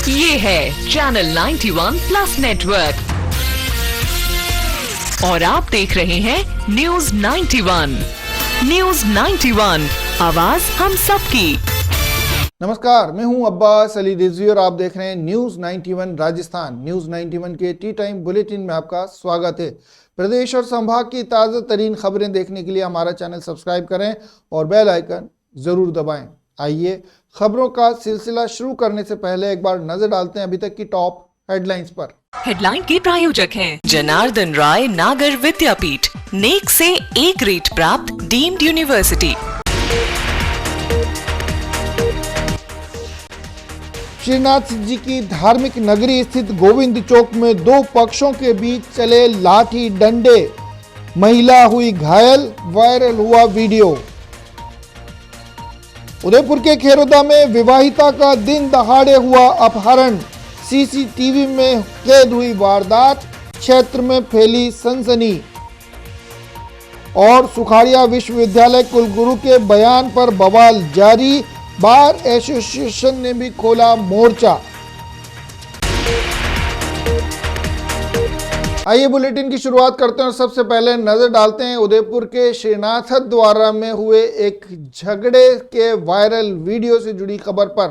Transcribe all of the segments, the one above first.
ये है channel 91 plus network और आप देख रहे हैं न्यूज 91। न्यूज 91, आवाज हम सबकी। नमस्कार, मैं हूं अब्बास अली रिजवी और आप देख रहे हैं न्यूज 91 राजस्थान। न्यूज 91 के टी टाइम बुलेटिन में आपका स्वागत है। प्रदेश और संभाग की ताज़ा तरीन खबरें देखने के लिए हमारा चैनल सब्सक्राइब करें और बेल आइकन जरूर दबाएं। आइए खबरों का सिलसिला शुरू करने से पहले एक बार नजर डालते हैं अभी तक की टॉप हेडलाइंस पर। हेडलाइन के प्रायोजक हैं जनार्दन राय नागर विद्यापीठ, नेक से ए ग्रेड प्राप्त डीम्ड यूनिवर्सिटी। श्रीनाथ जी की धार्मिक नगरी स्थित गोविंद चौक में दो पक्षों के बीच चले लाठी डंडे, महिला हुई घायल, वायरल हुआ वीडियो। उदयपुर के खेरोदा में विवाहिता का दिन दहाड़े हुआ अपहरण, सीसीटीवी में कैद हुई वारदात, क्षेत्र में फैली सनसनी। और सुखाड़िया विश्वविद्यालय कुलगुरु के बयान पर बवाल जारी, बार एसोसिएशन ने भी खोला मोर्चा। आइए बुलेटिन की शुरुआत करते हैं और सबसे पहले नजर डालते हैं उदयपुर के श्रीनाथद्वारा में हुए एक झगड़े के वायरल वीडियो से जुड़ी खबर पर।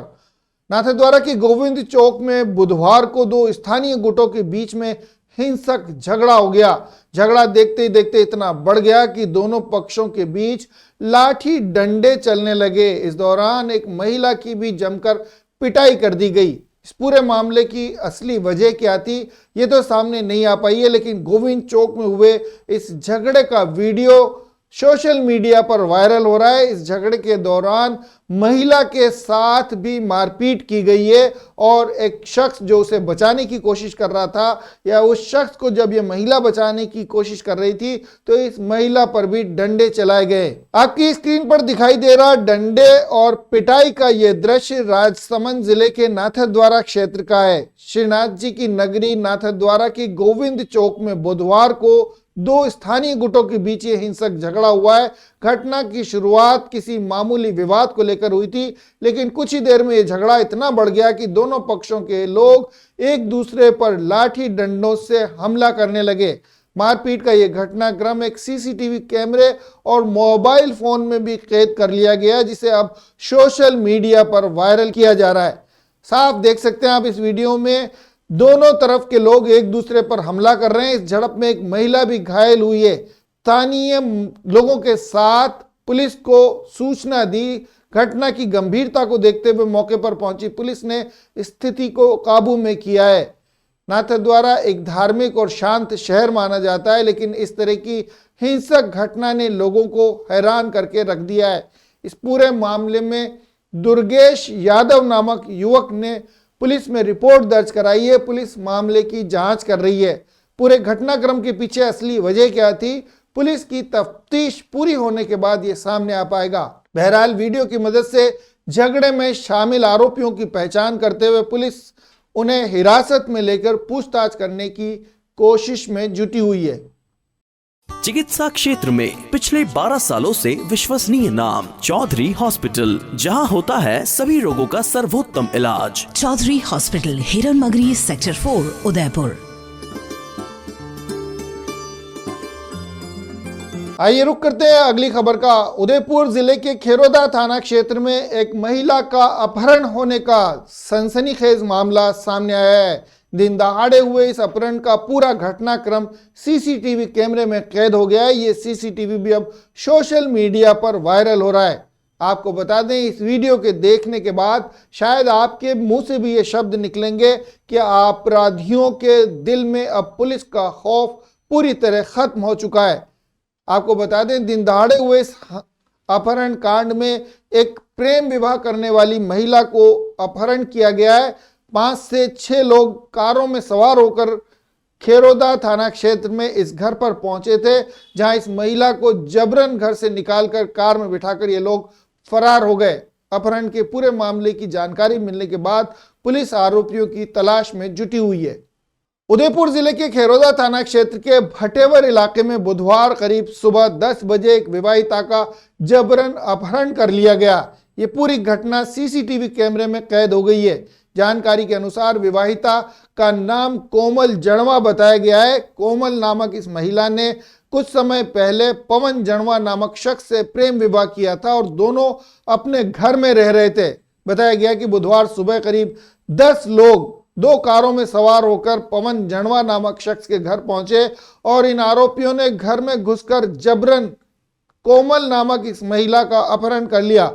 नाथद्वारा की गोविंद चौक में बुधवार को दो स्थानीय गुटों के बीच में हिंसक झगड़ा हो गया। झगड़ा देखते ही देखते इतना बढ़ गया कि दोनों पक्षों के बीच लाठी डंडे चलने लगे। इस दौरान एक महिला की भी जमकर पिटाई कर दी गई। इस पूरे मामले की असली वजह क्या थी ये तो सामने नहीं आ पाई है, लेकिन गोविंद चौक में हुए इस झगड़े का वीडियो सोशल मीडिया पर वायरल हो रहा है। इस झगड़े के दौरान महिला के साथ भी मारपीट की गई है और एक शख्स जो उसे बचाने की कोशिश कर रहा था या उस शख्स को जब ये महिला बचाने की कोशिश कर रही थी तो इस महिला पर भी डंडे चलाए गए। आपकी स्क्रीन पर दिखाई दे रहा डंडे और पिटाई का ये दृश्य राजसमंद जिले के नाथद्वारा क्षेत्र का है। श्रीनाथ जी की नगरी नाथद्वारा की गोविंद चौक में बुधवार को दो स्थानीय गुटों के बीच ये हिंसक झगड़ा हुआ है। घटना की शुरुआत किसी मामूली विवाद को लेकर हुई थी, लेकिन कुछ ही देर में ये झगड़ा इतना बढ़ गया कि दोनों पक्षों के लोग एक दूसरे पर लाठी डंडों से हमला करने लगे। मारपीट का ये घटनाक्रम एक सीसीटीवी कैमरे और मोबाइल फोन में भी कैद कर लिया गया, जिसे अब सोशल मीडिया पर वायरल किया जा रहा है। साफ देख सकते हैं आप इस वीडियो में दोनों तरफ के लोग एक दूसरे पर हमला कर रहे हैं। इस झड़प में एक महिला भी घायल हुई है। स्थानीय लोगों के साथ पुलिस को सूचना दी। घटना की गंभीरता को देखते हुए मौके पर पहुंची पुलिस ने स्थिति को काबू में किया है। नाथद्वारा एक धार्मिक और शांत शहर माना जाता है, लेकिन इस तरह की हिंसक घटना ने लोगों को हैरान करके रख दिया है। इस पूरे मामले में दुर्गेश यादव नामक युवक ने पुलिस में रिपोर्ट दर्ज कराई है। पुलिस मामले की जांच कर रही है। पूरे घटनाक्रम के पीछे असली वजह क्या थी, पुलिस की तफ्तीश पूरी होने के बाद ये सामने आ पाएगा। बहरहाल वीडियो की मदद से झगड़े में शामिल आरोपियों की पहचान करते हुए पुलिस उन्हें हिरासत में लेकर पूछताछ करने की कोशिश में जुटी हुई है। चिकित्सा क्षेत्र में पिछले 12 सालों से विश्वसनीय नाम चौधरी हॉस्पिटल, जहां होता है सभी रोगों का सर्वोत्तम इलाज। चौधरी हॉस्पिटल, हिरन मगरी, सेक्टर 4, उदयपुर। आइए रुक करते हैं अगली खबर का। उदयपुर जिले के खेरोदा थाना क्षेत्र में एक महिला का अपहरण होने का सनसनीखेज मामला सामने आया है। दिन दहाड़े हुए इस अपहरण का पूरा घटनाक्रम सीसीटीवी कैमरे में कैद हो गया है। ये सीसीटीवी भी अब सोशल मीडिया पर वायरल हो रहा है। आपको बता दें, इस वीडियो के देखने के बाद शायद आपके मुंह से भी ये शब्द निकलेंगे कि अपराधियों के दिल में अब पुलिस का खौफ पूरी तरह खत्म हो चुका है। आपको बता दें, दिन दहाड़े हुए इस अपहरण कांड में एक प्रेम विवाह करने वाली महिला को अपहरण किया गया है। 5 से 6 लोग कारों में सवार होकर खेरोदा थाना क्षेत्र में इस घर पर पहुंचे थे, जहां इस महिला को जबरन घर से निकालकर कार में बिठाकर ये लोग फरार हो गए। अपहरण के पूरे मामले की जानकारी मिलने के बाद पुलिस आरोपियों की तलाश में जुटी हुई है। उदयपुर जिले के खेरोदा थाना क्षेत्र के भटेवर इलाके में बुधवार करीब सुबह 10 बजे एक विवाहिता का जबरन अपहरण कर लिया गया। ये पूरी घटना सीसीटीवी कैमरे में कैद हो गई है। जानकारी के अनुसार विवाहिता का नाम कोमल जड़वा बताया गया है। कोमल नामक इस महिला ने कुछ समय पहले पवन जड़वा नामक शख्स से प्रेम विवाह किया था और दोनों अपने घर में रह रहे थे। बताया गया कि बुधवार सुबह करीब 10 लोग 2 कारों में सवार होकर पवन जड़वा नामक शख्स के घर पहुंचे और इन आरोपियों ने घर में घुसकर जबरन कोमल नामक इस महिला का अपहरण कर लिया।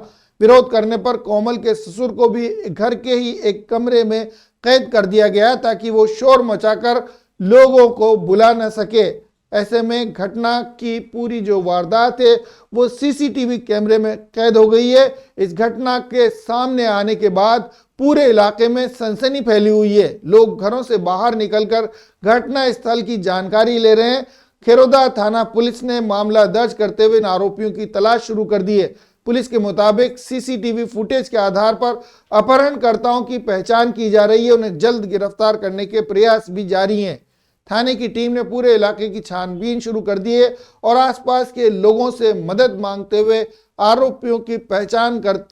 विरोध करने पर कोमल के ससुर को भी घर के ही एक कमरे में कैद कर दिया गया ताकि वो शोर मचाकर लोगों को बुला न सके। ऐसे में घटना की पूरी जो वारदात है वो सीसीटीवी कैमरे में कैद हो गई है। इस घटना के सामने आने के बाद पूरे इलाके में सनसनी फैली हुई है। लोग घरों से बाहर निकलकर घटना स्थल की जानकारी ले रहे हैं। खेरोदा थाना पुलिस ने मामला दर्ज करते हुए इन आरोपियों की तलाश शुरू कर दी है। पुलिस के मुताबिक सीसीटीवी फुटेज के आधार पर अपहरणकर्ताओं की पहचान की जा रही है। उन्हें जल्द गिरफ्तार करने के प्रयास भी जारी हैं। थाने की टीम ने पूरे इलाके की छानबीन शुरू कर दी है और आसपास के लोगों से मदद मांगते हुए आरोपियों की पहचान कर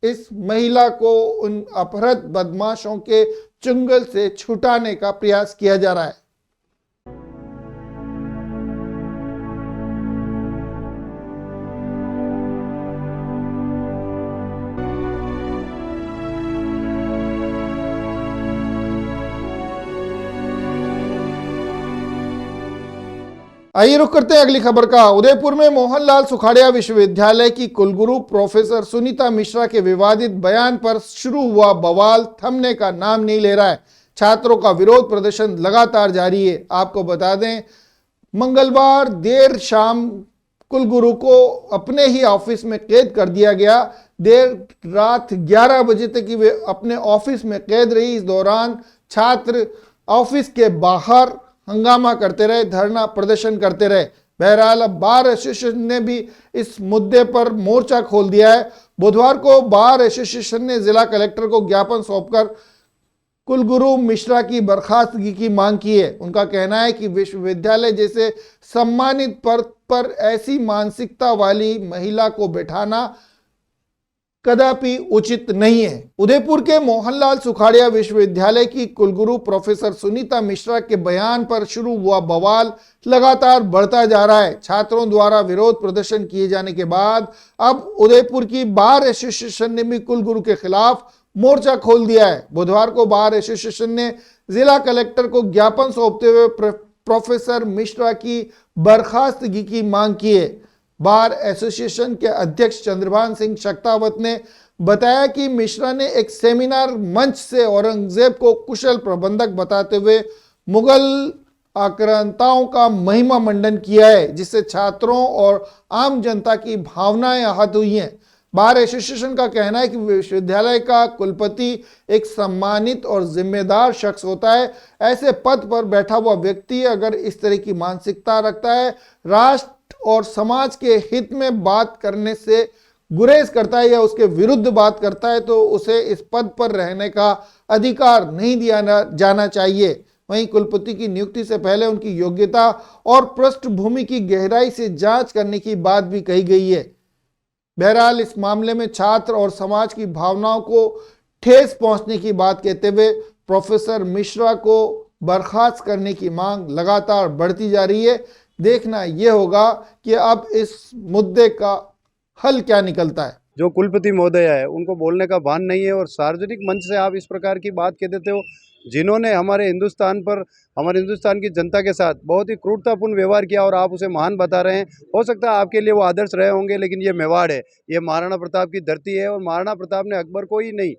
इस महिला को उन अपहृत बदमाशों के चुंगल से छुटाने का प्रयास किया जा रहा है। आइए रुक करते हैं अगली खबर का। उदयपुर में मोहनलाल सुखाड़िया विश्वविद्यालय की कुलगुरु प्रोफेसर सुनीता मिश्रा के विवादित बयान पर शुरू हुआ बवाल थमने का नाम नहीं ले रहा है। छात्रों का विरोध प्रदर्शन लगातार जारी है। आपको बता दें, मंगलवार देर शाम कुलगुरु को अपने ही ऑफिस में कैद कर दिया गया। देर रात 11 बजे तक वे अपने ऑफिस में कैद रही। इस दौरान छात्र ऑफिस के बाहर हंगामा करते रहे, धरना प्रदर्शन करते रहे। बहरहाल अब बार एसोसिएशन ने भी इस मुद्दे पर मोर्चा खोल दिया है। बुधवार को बार एसोसिएशन ने जिला कलेक्टर को ज्ञापन सौंपकर कुलगुरु मिश्रा की बर्खास्तगी की मांग की है। उनका कहना है कि विश्वविद्यालय जैसे सम्मानित पद पर ऐसी मानसिकता वाली महिला को बैठाना कदापि उचित नहीं है। उदयपुर के मोहनलाल सुखाड़िया विश्वविद्यालय की कुलगुरु प्रोफेसर सुनीता मिश्रा के बयान पर शुरू हुआ बवाल लगातार बढ़ता जा रहा है। छात्रों द्वारा विरोध प्रदर्शन किए जाने के बाद अब उदयपुर की बार एसोसिएशन ने भी कुलगुरु के खिलाफ मोर्चा खोल दिया है। बुधवार को बार एसोसिएशन ने जिला कलेक्टर को ज्ञापन सौंपते हुए प्रोफेसर मिश्रा की बर्खास्तगी की मांग की है। बार एसोसिएशन के अध्यक्ष चंद्रभान सिंह शक्तावत ने बताया कि मिश्रा ने एक सेमिनार मंच से औरंगजेब को कुशल प्रबंधक बताते हुए मुगल आक्रांताओं का महिमा मंडन किया है, जिससे छात्रों और आम जनता की भावनाएं आहत हुई हैं। बार एसोसिएशन का कहना है कि विश्वविद्यालय का कुलपति एक सम्मानित और जिम्मेदार शख्स होता है। ऐसे पद पर बैठा हुआ व्यक्ति अगर इस तरह की मानसिकता रखता है, राष्ट्र और समाज के हित में बात करने से गुरेज करता है या उसके विरुद्ध बात करता है, तो उसे इस पद पर रहने का अधिकार नहीं दिया जाना चाहिए। वहीं कुलपति की नियुक्ति से पहले उनकी योग्यता और पृष्ठभूमि की गहराई से जांच करने की बात भी कही गई है। बहरहाल इस मामले में छात्र और समाज की भावनाओं को ठेस पहुंचने की बात कहते हुए प्रोफेसर मिश्रा को बर्खास्त करने की मांग लगातार बढ़ती जा रही है। देखना यह होगा कि अब इस मुद्दे का हल क्या निकलता है। जो कुलपति महोदय है उनको बोलने का भान नहीं है और सार्वजनिक मंच से आप इस प्रकार की बात कह देते हो, जिन्होंने हमारे हिंदुस्तान पर, हमारे हिंदुस्तान की जनता के साथ बहुत ही क्रूरतापूर्ण व्यवहार किया और आप उसे महान बता रहे हैं। हो सकता है आपके लिए वो आदर्श रहे होंगे, लेकिन ये मेवाड़ है, ये महाराणा प्रताप की धरती है और महाराणा प्रताप ने अकबर को ही नहीं,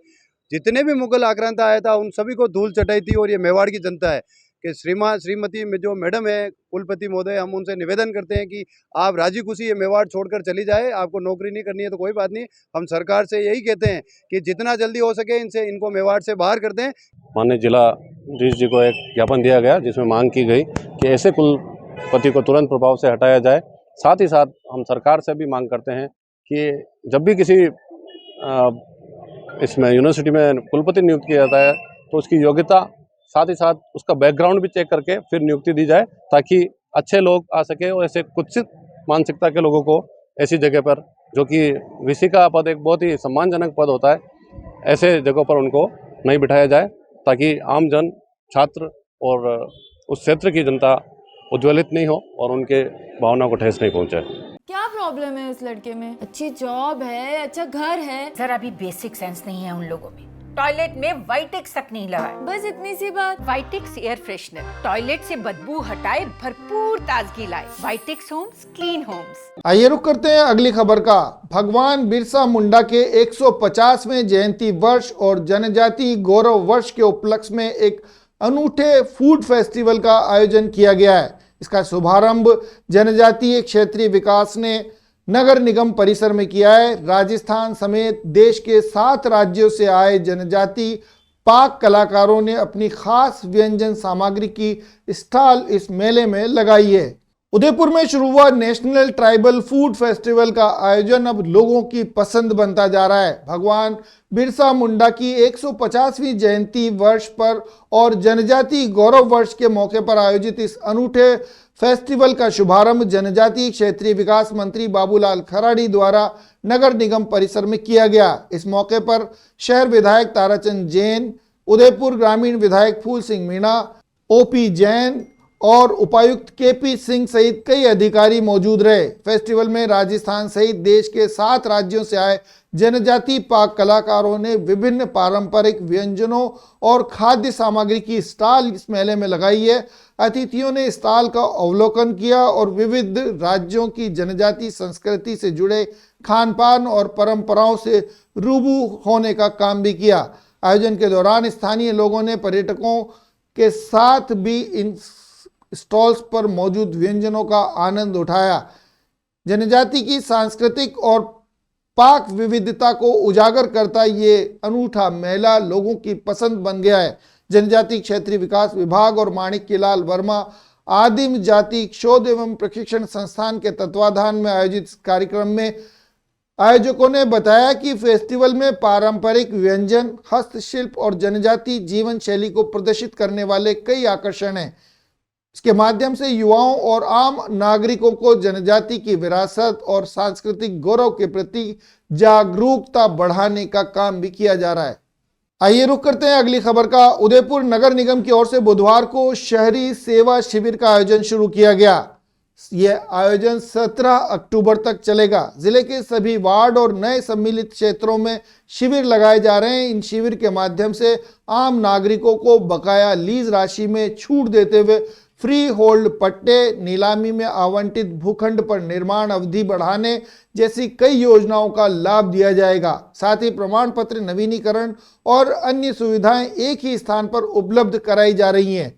जितने भी मुगल आक्रांत आया था उन सभी को धूल चटाई थी। और ये मेवाड़ की जनता है कि श्रीमती में जो मैडम है कुलपति महोदय, हम उनसे निवेदन करते हैं कि आप राजी खुशी ये मेवाड़ छोड़कर चली जाए। आपको नौकरी नहीं करनी है तो कोई बात नहीं, हम सरकार से यही कहते हैं कि जितना जल्दी हो सके इनको मेवाड़ से बाहर कर दें। माननीय जिलाधीश जी को एक ज्ञापन दिया गया जिसमें मांग की गई कि ऐसे कुलपति को तुरंत प्रभाव से हटाया जाए। साथ ही साथ हम सरकार से भी मांग करते हैं कि जब भी किसी इसमें यूनिवर्सिटी में कुलपति नियुक्त किया जाता है तो उसकी योग्यता साथ ही साथ उसका बैकग्राउंड भी चेक करके फिर नियुक्ति दी जाए, ताकि अच्छे लोग आ सके और ऐसे कुत्सित मानसिकता के लोगों को ऐसी जगह पर जो कि वीसी का पद एक बहुत ही सम्मानजनक पद होता है, ऐसे जगहों पर उनको नहीं बिठाया जाए ताकि आम जन, छात्र और उस क्षेत्र की जनता उज्ज्वलित नहीं हो और उनके भावनाओं को ठेस नहीं पहुंचे। क्या प्रॉब्लम है उस लड़के में? अच्छी जॉब है, अच्छा घर है, जरा भी बेसिक सेंस नहीं है उन लोगों में। टॉयलेट में वाइटेक्स तक नहीं लगा है। बस इतनी सी बात। वाइटेक्स एयर फ्रेशनर टॉयलेट से बदबू हटाए, भरपूर ताजगी लाए। वाइटेक्स होम्स, क्लीन होम्स। आइए रुक करते हैं अगली खबर का। भगवान बिरसा मुंडा के 150वें जयंती वर्ष और जनजाति गौरव वर्ष के उपलक्ष्य में एक अनूठे फूड फेस्टिवल का आयोजन किया गया है। इसका शुभारंभ जनजातीय क्षेत्रीय विकास ने नगर निगम परिसर में किया है। राजस्थान समेत देश के 7 राज्यों से आए जनजाति पाक कलाकारों ने अपनी खास व्यंजन सामग्री की स्टॉल इस मेले में लगाई है। उदयपुर में शुरू हुआ नेशनल ट्राइबल फूड फेस्टिवल का आयोजन अब लोगों की पसंद बनता जा रहा है। भगवान बिरसा मुंडा की 150वीं जयंती वर्ष पर और जनजाति गौरव वर्ष के मौके पर आयोजित इस अनूठे फेस्टिवल का शुभारंभ जनजातीय क्षेत्रीय विकास मंत्री बाबूलाल खराड़ी द्वारा नगर निगम परिसर में किया गया। इस मौके पर शहर विधायक ताराचंद जैन, उदयपुर ग्रामीण विधायक फूल सिंह मीणा, ओपी जैन और उपायुक्त केपी सिंह सहित कई अधिकारी मौजूद रहे। फेस्टिवल में राजस्थान सहित देश के 7 राज्यों से आए जनजाति पाक कलाकारों ने विभिन्न पारंपरिक व्यंजनों और खाद्य सामग्री की स्टॉल इस मेले में लगाई है। अतिथियों ने स्टॉल का अवलोकन किया और विविध राज्यों की जनजाति संस्कृति से जुड़े खान पान और परंपराओं से रूबरू होने का काम भी किया। आयोजन के दौरान स्थानीय लोगों ने पर्यटकों के साथ भी इन स्टॉल्स पर मौजूद व्यंजनों का आनंद उठाया। जनजाति की सांस्कृतिक और पाक विविधता को उजागर करता ये अनूठा मेला लोगों की पसंद बन गया है। जनजाति क्षेत्रीय विकास विभाग और माणिक्यलाल वर्मा आदिम जाति शोध एवं प्रशिक्षण संस्थान के तत्वाधान में आयोजित कार्यक्रम में आयोजकों ने बताया कि फेस्टिवल में पारंपरिक व्यंजन, हस्तशिल्प और जनजाति जीवन शैली को प्रदर्शित करने वाले कई आकर्षण हैं। इसके माध्यम से युवाओं और आम नागरिकों को जनजाति की विरासत और सांस्कृतिक गौरव के प्रति जागरूकता बढ़ाने का काम भी किया जा रहा है। आइए रुक करते हैं अगली खबर का। उदयपुर नगर निगम की ओर से बुधवार को शहरी सेवा शिविर का आयोजन शुरू किया गया। यह आयोजन 17 अक्टूबर तक चलेगा। जिले के सभी वार्ड और नए सम्मिलित क्षेत्रों में शिविर लगाए जा रहे हैं। इन शिविर के माध्यम से आम नागरिकों को बकाया लीज राशि में छूट देते हुए फ्री होल्ड पट्टे, नीलामी में आवंटित भूखंड पर निर्माण अवधि बढ़ाने जैसी कई योजनाओं का लाभ दिया जाएगा। साथ ही प्रमाण पत्र नवीनीकरण और अन्य सुविधाएं एक ही स्थान पर उपलब्ध कराई जा रही हैं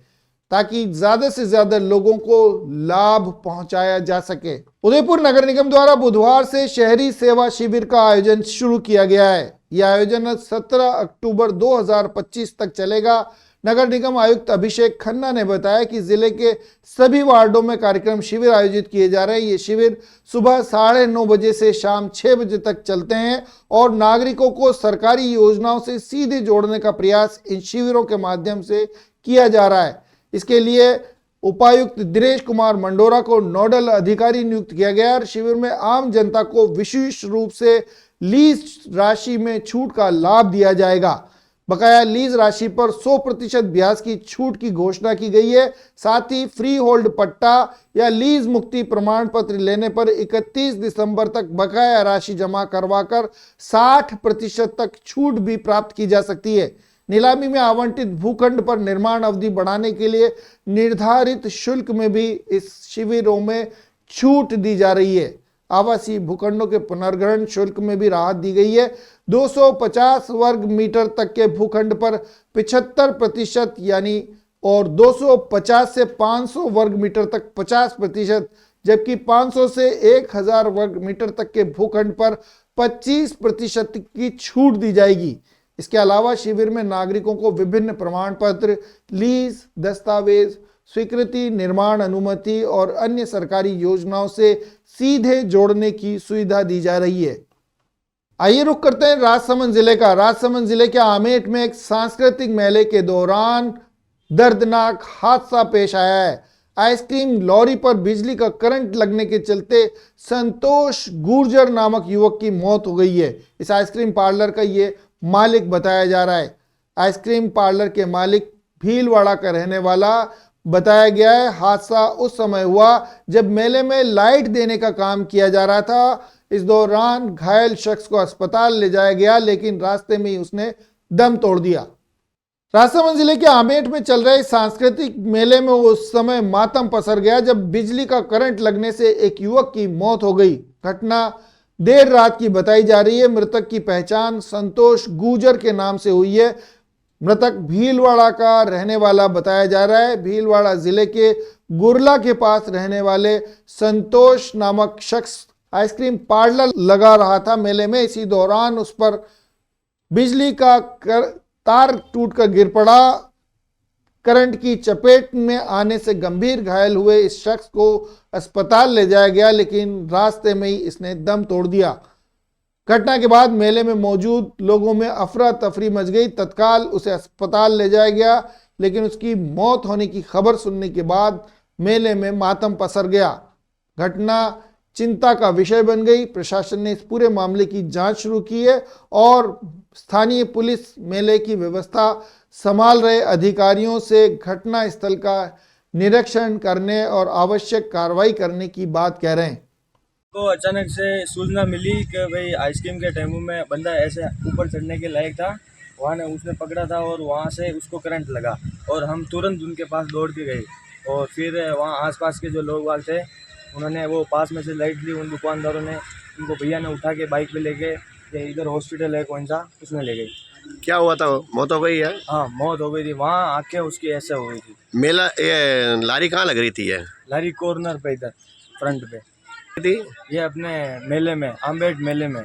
ताकि ज्यादा से ज्यादा लोगों को लाभ पहुंचाया जा सके। उदयपुर नगर निगम द्वारा बुधवार से शहरी सेवा शिविर का आयोजन शुरू किया गया है। यह आयोजन 17 अक्टूबर 2025 तक चलेगा। नगर निगम आयुक्त अभिषेक खन्ना ने बताया कि जिले के सभी वार्डों में कार्यक्रम शिविर आयोजित किए जा रहे हैं। ये शिविर सुबह 9:30 बजे से शाम 6 बजे तक चलते हैं और नागरिकों को सरकारी योजनाओं से सीधे जोड़ने का प्रयास इन शिविरों के माध्यम से किया जा रहा है। इसके लिए उपायुक्त दिनेश कुमार मंडोरा को नोडल अधिकारी नियुक्त किया गया है। शिविर में आम जनता को विशेष रूप से लीज राशि में छूट का लाभ दिया जाएगा। बकाया लीज राशि पर 100% ब्याज की छूट की घोषणा की गई है। साथ ही फ्री होल्ड पट्टा या लीज मुक्ति प्रमाण पत्र लेने पर 31 दिसंबर तक बकाया राशि जमा करवाकर 60% तक छूट भी प्राप्त की जा सकती है। नीलामी में आवंटित भूखंड पर निर्माण अवधि बढ़ाने के लिए निर्धारित शुल्क में भी इस शिविरों में छूट दी जा रही है। आवासीय भूखंडों के पुनर्ग्रहण शुल्क में भी राहत दी गई है। 250 वर्ग मीटर तक के भूखंड पर 75% यानी और 250 से 500 वर्ग मीटर तक 50%, जबकि 500 से 1000 वर्ग मीटर तक के भूखंड पर 25% की छूट दी जाएगी। इसके अलावा शिविर में नागरिकों को विभिन्न प्रमाण पत्र, लीज, दस्तावेज, स्वीकृति, निर्माण अनुमति और अन्य सरकारी योजनाओं से सीधे जोड़ने की सुविधा दी जा रही है। आइए रुक करते हैं राजसमंद जिले का। राजसमंद जिले के आमेट में एक सांस्कृतिक मेले के दौरान दर्दनाक हादसा पेश आया है। आइसक्रीम लॉरी पर बिजली का करंट लगने के चलते संतोष गुर्जर नामक युवक की मौत हो गई है। इस आइसक्रीम पार्लर का ये मालिक बताया जा रहा है। आइसक्रीम पार्लर के मालिक भीलवाड़ा का रहने वाला बताया गया है। हादसा उस समय हुआ जब मेले में लाइट देने का काम किया जा रहा था। इस दौरान घायल शख्स को अस्पताल ले जाया गया, लेकिन रास्ते में ही उसने दम तोड़ दिया। राजसमंद जिले के आमेठ में चल रहे सांस्कृतिक मेले में उस समय मातम पसर गया जब बिजली का करंट लगने से एक युवक की मौत हो गई। घटना देर रात की बताई जा रही है। मृतक की पहचान संतोष गुर्जर के नाम से हुई है। मृतक भीलवाड़ा का रहने वाला बताया जा रहा है। भीलवाड़ा जिले के गुरला के पास रहने वाले संतोष नामक शख्स आइसक्रीम पार्लर लगा रहा था मेले में। इसी दौरान उस पर बिजली का तार टूटकर गिर पड़ा। करंट की चपेट में आने से गंभीर घायल हुए इस शख्स को अस्पताल ले जाया गया, लेकिन रास्ते में ही इसने दम तोड़ दिया। घटना के बाद मेले में मौजूद लोगों में अफरा तफरी मच गई। तत्काल उसे अस्पताल ले जाया गया, लेकिन उसकी मौत होने की खबर सुनने के बाद मेले में मातम पसर गया। घटना चिंता का विषय बन गई। प्रशासन ने इस पूरे मामले की जांच शुरू की है और स्थानीय पुलिस मेले की व्यवस्था संभाल रहे अधिकारियों से घटना स्थल का निरीक्षण करने और आवश्यक कार्रवाई करने की बात कह रहे हैं। को अचानक से सूचना मिली कि भाई आइसक्रीम के टेम्पो में बंदा ऐसे ऊपर चढ़ने के लायक था, वहाँ ने उसने पकड़ा था और वहाँ से उसको करंट लगा और हम तुरंत उनके पास दौड़ के गए। और फिर वहाँ आसपास के जो लोग वाले थे उन्होंने वो पास में से लाइट ली। उन दुकानदारों ने उनको भैया ने उठा के बाइक पे लेके इधर हॉस्पिटल है कौन सा उसमें ले गई। क्या हुआ था? मौत हो गई है? हाँ मौत हो गई थी। वहाँ आके उसकी ऐसे हो गई थी। मेला लारी कहाँ लग रही थी? ये लारी कॉर्नर पे इधर फ्रंट पे थी, ये अपने मेले में आम्बेड मेले में।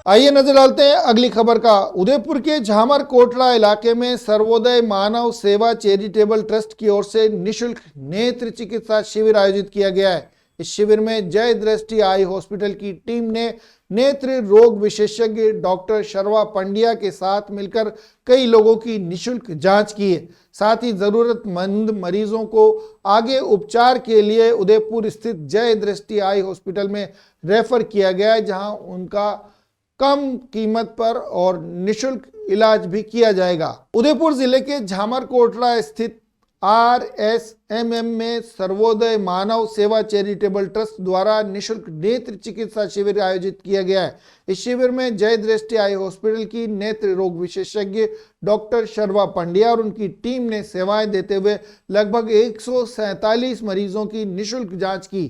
आइए नजर डालते हैं अगली खबर का। उदयपुर के झामर कोटला इलाके में सर्वोदय मानव सेवा चैरिटेबल ट्रस्ट की ओर से निशुल्क नेत्र चिकित्सा शिविर आयोजित किया गया है। इस शिविर में जय दृष्टि आई हॉस्पिटल की टीम ने नेत्र रोग विशेषज्ञ डॉक्टर शर्वा पंड्या के साथ मिलकर कई लोगों की निशुल्क जांच की है। साथ ही जरूरतमंद मरीजों को आगे उपचार के लिए उदयपुर स्थित जय दृष्टि आई हॉस्पिटल में रेफर किया गया है, जहां उनका कम कीमत पर और निशुल्क इलाज भी किया जाएगा। उदयपुर जिले के झामर कोटला स्थित RSMM में सर्वोदय मानव सेवा चैरिटेबल ट्रस्ट द्वारा निशुल्क नेत्र चिकित्सा शिविर आयोजित किया गया है। इस शिविर में जय दृष्टि आई हॉस्पिटल की नेत्र रोग विशेषज्ञ डॉक्टर शर्वा पंड्या और उनकी टीम ने सेवाएं देते हुए लगभग 147 मरीजों की निशुल्क जांच की,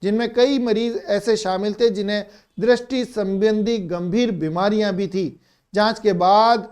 जिनमें कई मरीज ऐसे शामिल थे जिन्हें दृष्टि संबंधी गंभीर बीमारियां भी थी। जांच के बाद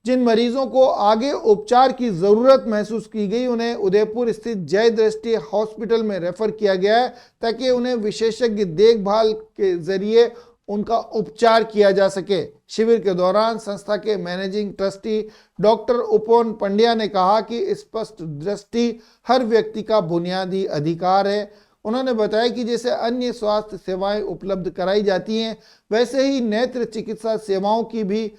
जिन मरीजों को आगे उपचार की जरूरत महसूस की गई उन्हें उदयपुर स्थित जय दृष्टि हॉस्पिटल में रेफर किया गया है, ताकि उन्हें विशेषज्ञ देखभाल के जरिए उनका उपचार किया जा सके। शिविर के दौरान संस्था के मैनेजिंग ट्रस्टी डॉक्टर उपवन पंड्या ने कहा कि स्पष्ट दृष्टि हर व्यक्ति का बुनियादी अधिकार है। उन्होंने बताया कि जैसे अन्य स्वास्थ्य सेवाएं उपलब्ध कराई जाती हैं, वैसे ही नेत्र चिकित्सा सेवाओं की भी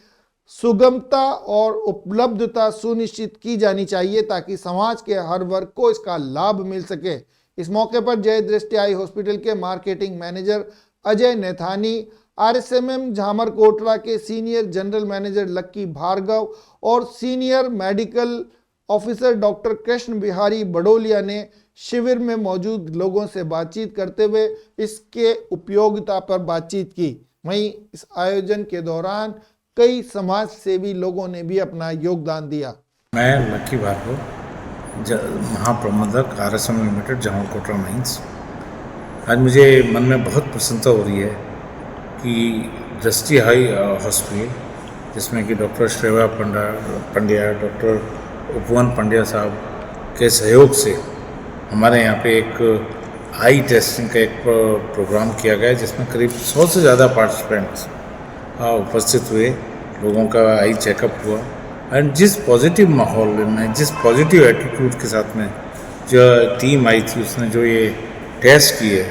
सुगमता और उपलब्धता सुनिश्चित की जानी चाहिए, ताकि समाज के हर वर्ग को इसका लाभ मिल सके। इस मौके पर जय दृष्टि आई हॉस्पिटल के marketing manager Ajay Nethani, RSMM Jhamar Kotla के senior general manager Lucky Bhargava और senior medical officer doctor Krishna Bihari Badolia ने शिविर में मौजूद लोगों से बातचीत करते हुए इसके उपयोगिता पर बातचीत की। वहीं इस आयोजन के दौरान कई समाज सेवी लोगों ने भी अपना योगदान दिया। मैं लक्की भार्गव, महाप्रबंधक RSMM लिमिटेड झामर कोटला माइंस। आज मुझे मन में बहुत प्रसन्नता हो रही है कि दृष्टि आई हॉस्पिटल, जिसमें कि डॉक्टर श्रेवा पंड्या, डॉक्टर उपवन पंड्या साहब के सहयोग से हमारे यहाँ पे एक आई टेस्टिंग का एक प्रोग्राम किया गया, जिसमें करीब 100 से ज़्यादा पार्टिसिपेंट्स उपस्थित हुए। लोगों का आई चेकअप हुआ एंड जिस पॉजिटिव माहौल में, जिस पॉजिटिव एटीट्यूड के साथ में जो टीम आई थी, उसने जो ये टेस्ट किए,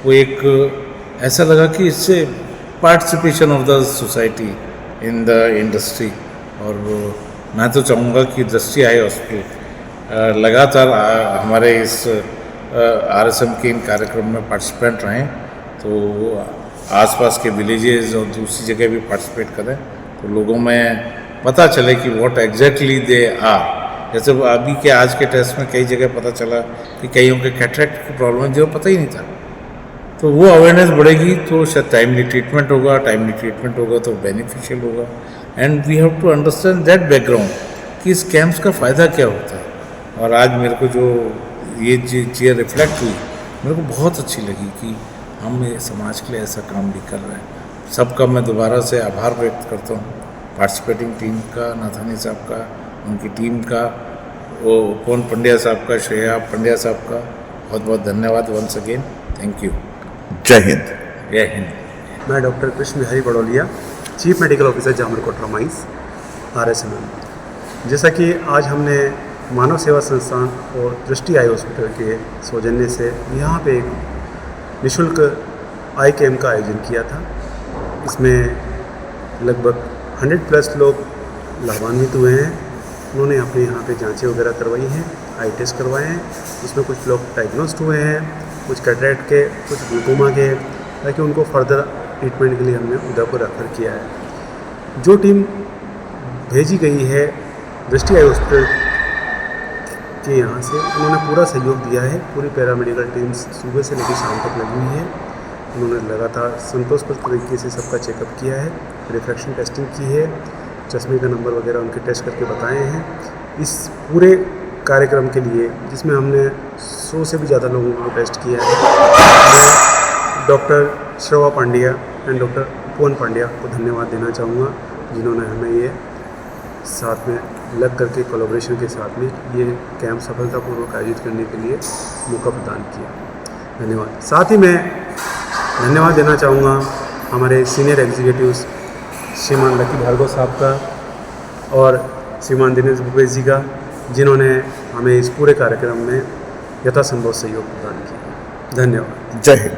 वो एक ऐसा लगा कि इससे participation of the society in the industry. और मैं तो चाहूँगा कि दृष्टि आई हॉस्पिटल लगातार हमारे इस RSM के इन कार्यक्रम में पार्टिसिपेंट रहें, तो आसपास के विलेजेस और दूसरी जगह भी पार्टिसिपेट करें, तो लोगों में पता चले कि व्हाट एग्जैक्टली दे आर। जैसे अभी के आज के टेस्ट में कई जगह पता चला कि कईयों के कैटरेक्ट की प्रॉब्लम है जो पता ही नहीं था, तो वो अवेयरनेस बढ़ेगी तो शायद टाइमली ट्रीटमेंट होगा तो बेनिफिशियल होगा। And we have to understand that background कि इस कैंप्स का फ़ायदा क्या होता है। और आज मेरे को जो ये चीज़ रिफ्लेक्ट हुई, मेरे को बहुत अच्छी लगी कि हम ये समाज के लिए ऐसा काम भी कर रहे हैं। सबका मैं दोबारा से आभार व्यक्त करता हूँ, पार्टिसिपेटिंग टीम का, नाथानी साहब का, उनकी टीम का, वो पवन पंड्या साहब का, श्रेया पंड्या साहब का बहुत बहुत धन्यवाद वंस अगेन। Thank you. जय हिंद। जय हिंद। मैं doctor Krishna Bihari Badolia, chief medical officer Jamar Kotra mines, RSM। जैसा कि आज हमने मानव सेवा संस्थान और दृष्टि आई हॉस्पिटल के सौजन्य से यहाँ पे एक निःशुल्क आई कैम्प का आयोजन किया था। इसमें लगभग 100+ लोग लाभान्वित हुए हैं। उन्होंने अपने यहाँ पे जांचें वगैरह करवाई हैं, आई टेस्ट करवाए हैं। उसमें कुछ लोग डायग्नोस्ड हुए हैं, कुछ कैटरेक्ट के, कुछ ग्लूकोमा के, ताकि उनको फर्दर ट्रीटमेंट के लिए हमने उदयपुर रेफर किया है। जो टीम भेजी गई है दृष्टि आई हॉस्पिटल के यहाँ से, उन्होंने पूरा सहयोग दिया है। पूरी पैरामेडिकल टीम्स सुबह से लेकर शाम तक लगी हुई है। उन्होंने लगातार संतोषप्रद तरीके से सबका चेकअप किया है, रिफ्रैक्शन टेस्टिंग की है, चश्मे का नंबर वगैरह उनके टेस्ट करके बताए हैं। इस पूरे कार्यक्रम के लिए, जिसमें हमने 100 से भी ज़्यादा लोगों को टेस्ट किया है, मैं doctor Shreya Pandya and doctor Pawan Pandya को धन्यवाद देना चाहूँगा, जिन्होंने हमें ये साथ में लग करके कोलैबोरेशन के साथ में ये कैंप सफलतापूर्वक आयोजित करने के लिए मौका प्रदान किया। धन्यवाद। साथ ही मैं धन्यवाद देना चाहूँगा हमारे सीनियर एग्जीक्यूटिव्स श्रीमान लकी भार्गव साहब का और श्रीमान दिनेश भूपेश जी का, जिन्होंने हमें इस पूरे कार्यक्रम में यथासंभव सहयोग प्रदान किया। धन्यवाद। जय हिंद।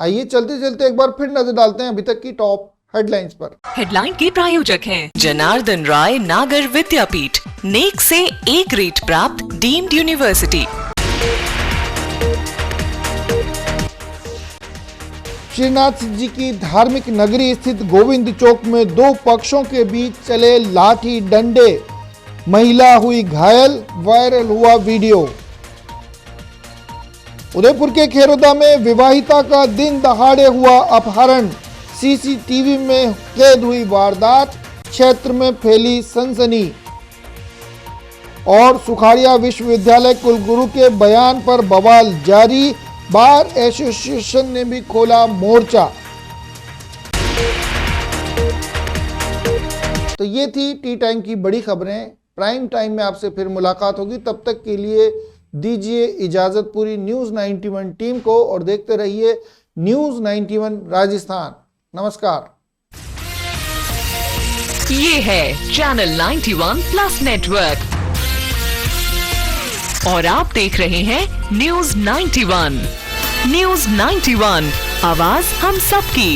आइए चलते चलते एक बार फिर नजर डालते हैं अभी तक की टॉप हेडलाइंस पर। हेडलाइन के प्रायोजक हैं जनार्दन राय नागर विद्यापीठ, नेक से A ग्रेड प्राप्त डीम्ड यूनिवर्सिटी। श्रीनाथ जी की धार्मिक नगरी स्थित गोविंद चौक में दो पक्षों के बीच चले लाठी डंडे, महिला हुई घायल, वायरल हुआ वीडियो। उदयपुर के खेरोदा में विवाहिता का दिन दहाड़े हुआ अपहरण, CCTV में कैद हुई वारदात, क्षेत्र में फैली सनसनी। और सुखाड़िया विश्वविद्यालय कुलगुरु के बयान पर बवाल जारी, बार एसोसिएशन ने भी खोला मोर्चा। तो ये थी टी टाइम की बड़ी खबरें। प्राइम टाइम में आपसे फिर मुलाकात होगी, तब तक के लिए दीजिए इजाजत पूरी न्यूज़ 91 टीम को और देखते रहिए न्यूज़ 91 राजस्थान। नमस्कार। ये है चैनल 91 प्लस नेटवर्क और आप देख रहे हैं न्यूज़ 91। न्यूज़ 91, आवाज हम सबकी।